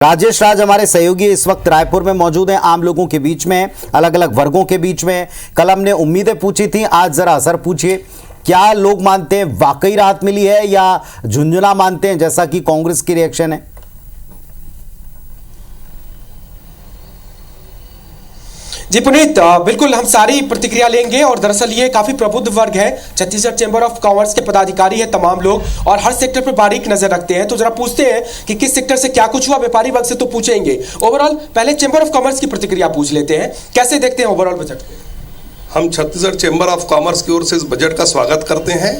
राजेश राज हमारे सहयोगी इस वक्त रायपुर में मौजूद हैं। आम लोगों के बीच में, अलग अलग वर्गों के बीच में कल हमने उम्मीदें पूछी थी, आज जरा असर पूछिए। क्या लोग मानते हैं वाकई राहत मिली है या झुंझुना मानते हैं जैसा कि कांग्रेस की रिएक्शन है? जी पुनीत, बिल्कुल हम सारी प्रतिक्रिया लेंगे। और दरअसल ये काफी प्रबुद्ध वर्ग है, छत्तीसगढ़ चैंबर ऑफ कॉमर्स के पदाधिकारी है तमाम लोग, और हर सेक्टर पर बारीक नजर रखते हैं। तो जरा पूछते हैं कि किस सेक्टर से क्या कुछ हुआ। व्यापारी वर्ग से तो पूछेंगे, ओवरऑल पहले चैंबर ऑफ कॉमर्स की प्रतिक्रिया पूछ लेते हैं। कैसे देखते हैं ओवरऑल बजट? हम छत्तीसगढ़ चैंबर ऑफ कॉमर्स की ओर से इस बजट का स्वागत करते हैं।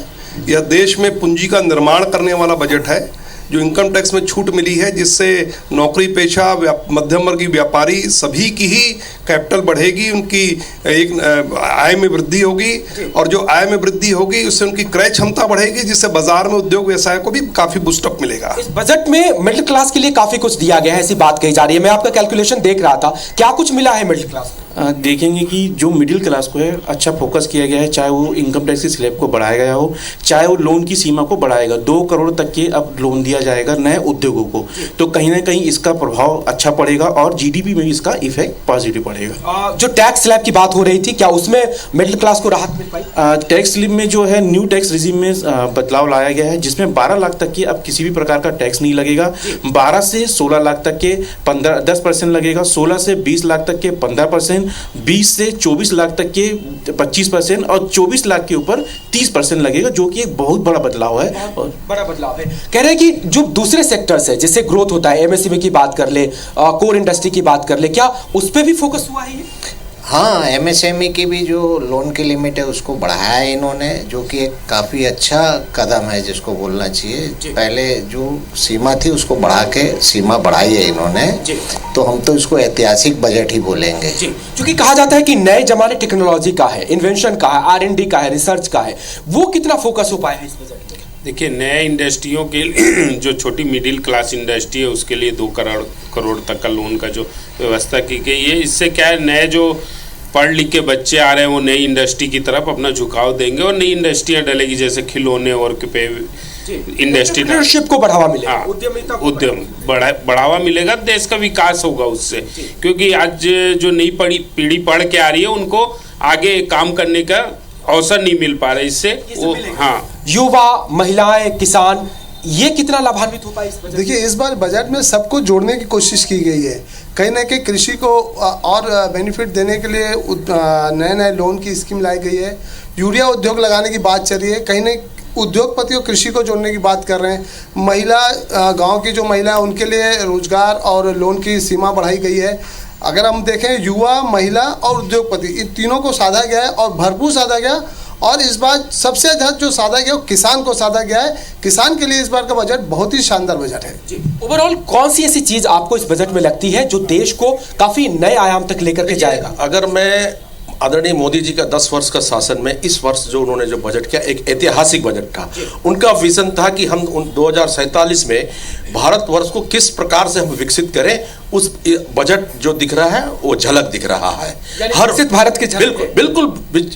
यह देश में पूंजी का निर्माण करने वाला बजट है। जो इनकम टैक्स में छूट मिली है, जिससे नौकरी पेशा मध्यम वर्गीय व्यापारी सभी की ही कैपिटल बढ़ेगी, उनकी एक आय में वृद्धि होगी, और जो आय में वृद्धि होगी उससे उनकी क्रय क्षमता बढ़ेगी, जिससे बाजार में उद्योग व्यवसाय को भी काफी बूस्टअप मिलेगा। इस बजट में मिडिल क्लास के लिए काफी कुछ दिया गया है, ऐसी बात कही जा रही है। मैं आपका कैलकुलेशन देख रहा था, क्या कुछ मिला है मिडिल क्लास? देखेंगे कि जो मिडिल क्लास को है अच्छा फोकस किया गया है, चाहे वो इनकम टैक्स की स्लैब को बढ़ाया गया हो, चाहे वो लोन की सीमा को बढ़ाएगा। 2 करोड़ तक के अब लोन दिया जाएगा नए उद्योगों को, तो कहीं ना कहीं इसका प्रभाव अच्छा पड़ेगा और जीडीपी में भी इसका इफेक्ट पॉजिटिव पड़ेगा। जो टैक्स स्लैब की बात हो रही थी, क्या उसमें मिडिल क्लास को राहत मिल पाई? टैक्स स्लैब में जो है न्यू टैक्स रिजीम में बदलाव लाया गया है, जिसमें 12 लाख तक के अब किसी भी प्रकार का टैक्स नहीं लगेगा। 12 से 16 लाख तक के 10% लगेगा, 16 से 20 लाख तक के 15%, 20 से 24 लाख तक के 25% और 24 लाख के ऊपर 30% लगेगा, जो कि एक बहुत बड़ा बदलाव है। और बड़ा बदलाव है। कह रहे हैं कि जो दूसरे सेक्टर्स है जिससे ग्रोथ होता है, एमएसएमई की बात कर ले, कोर इंडस्ट्री की बात कर ले, क्या उस पर भी फोकस हुआ है ये? हाँ, एमएसएमई की भी जो लोन की लिमिट है उसको बढ़ाया है इन्होंने, जो कि एक काफ़ी अच्छा कदम है जिसको बोलना चाहिए। पहले जो सीमा थी उसको बढ़ा के सीमा बढ़ाई है इन्होंने, तो हम तो इसको ऐतिहासिक बजट ही बोलेंगे। क्योंकि कहा जाता है कि नए जमाने टेक्नोलॉजी का है, इन्वेंशन का है, R&D का है, रिसर्च का है, वो कितना फोकस हो पाया है इस बजट में? देखिए, नए इंडस्ट्रियों के जो छोटी मिडिल क्लास इंडस्ट्री है उसके लिए 2 करोड़ तक का लोन का जो व्यवस्था की गई है। इससे क्या है, नए जो पढ़ लिख के बच्चे आ रहे हैं वो नई इंडस्ट्री की तरफ अपना झुकाव देंगे और नई इंडस्ट्रियां डलेगी, जैसे खिलौने और इंडस्ट्री को बढ़ावा मिलेगा। हाँ, उद्यम बढ़ावा मिलेगा, देश का विकास होगा उससे। क्योंकि आज जो नई पीढ़ी पढ़ के आ रही है उनको आगे काम करने का अवसर नहीं मिल पा रहा है। इससे वो युवा, महिलाएं, किसान, ये कितना लाभान्वित हो पाए इस बजट? देखिए, इस बार बजट में सबको जोड़ने की कोशिश की गई है। कहीं ना कहीं कृषि को और बेनिफिट देने के लिए नए नए लोन की स्कीम लाई गई है। यूरिया उद्योग लगाने की बात चल रही है। कहीं ना उद्योगपति और कृषि को जोड़ने की बात कर रहे हैं। महिला, गांव की जो महिला है उनके लिए रोजगार और लोन की सीमा बढ़ाई गई है। अगर हम देखें, युवा, महिला और उद्योगपति, इन तीनों को साधा गया है और भरपूर साधा गया। और इस बार सबसे अधिक जो साधा गया वो किसान को साधा गया है। किसान के लिए इस बार का बजट बहुत ही शानदार बजट है। ओवरऑल कौन सी ऐसी चीज आपको इस बजट में लगती है जो देश को काफी नए आयाम तक लेकर के जाएगा? अगर मैं आदरणीय मोदी जी का 10 वर्ष का शासन में इस वर्ष जो उन्होंने जो बजट किया, एक ऐतिहासिक बजट था। उनका विजन था कि हम 2047 में भारतवर्ष को किस प्रकार से हम विकसित करें। उस बजट जो दिख रहा है वो झलक दिख रहा है। हर विकसित भारत की बिल्कुल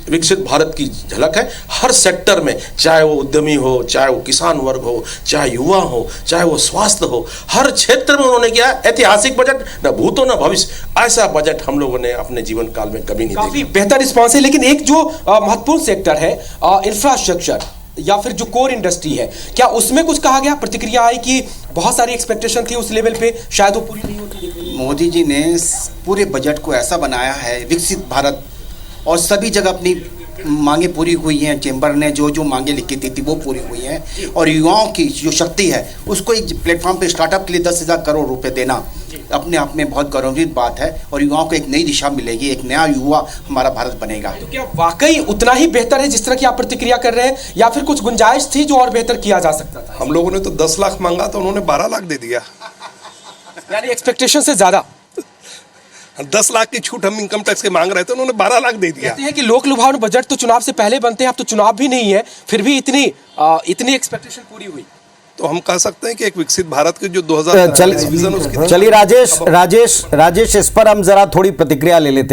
विकसित भारत की झलक है हर सेक्टर में, चाहे वो उद्यमी हो, चाहे वो किसान वर्ग हो, चाहे युवा हो, चाहे वो स्वास्थ्य हो, हर क्षेत्र में उन्होंने किया ऐतिहासिक बजट। न भूतो न भविष्य, ऐसा बजट हम लोगों ने अपने जीवन काल में कभी नहीं देखा। काफी बेहतर रिस्पॉन्स है। लेकिन एक जो महत्वपूर्ण सेक्टर है, इंफ्रास्ट्रक्चर या फिर जो कोर इंडस्ट्री है, क्या उसमें कुछ कहा गया? प्रतिक्रिया आई कि बहुत सारी एक्सपेक्टेशन थी उस लेवल पे, शायद वो पूरी नहीं होती। मोदी जी ने पूरे बजट को ऐसा बनाया है विकसित भारत, और सभी जगह अपनी मांगे पूरी हुई हैं। चैम्बर ने जो जो मांगे लिखी थी वो पूरी हुई हैं। और युवाओं की जो शक्ति है उसको एक प्लेटफॉर्म पे स्टार्टअप के लिए 10,000 करोड़ रुपए देना अपने आप में बहुत गौरवान्वित बात है। और युवाओं को एक नई दिशा मिलेगी, एक नया युवा हमारा भारत बनेगा। तो क्या वाकई उतना ही बेहतर है जिस तरह की आप प्रतिक्रिया कर रहे हैं, या फिर कुछ गुंजाइश थी जो और बेहतर किया जा सकता था? हम लोगों ने तो 10 लाख मांगा था, उन्होंने 12 लाख दे दिया। यानी एक्सपेक्टेशन से ज्यादा 10 लाख की छूट हम इनकम टैक्स के मांग रहे थे, उन्होंने 12 लाख दे दिया। कहते हैं कि लोक लुभावन बजट तो चुनाव से पहले बनते हैं, अब तो चुनाव भी नहीं है, फिर भी इतनी एक्सपेक्टेशन पूरी हुई। तो हम कह सकते हैं कि एक विकसित भारत के जो 2040 विजन उसकी। चलिए राजेश, इस पर हम जरा थोड़ी प्रतिक्रिया ले लेते हैं।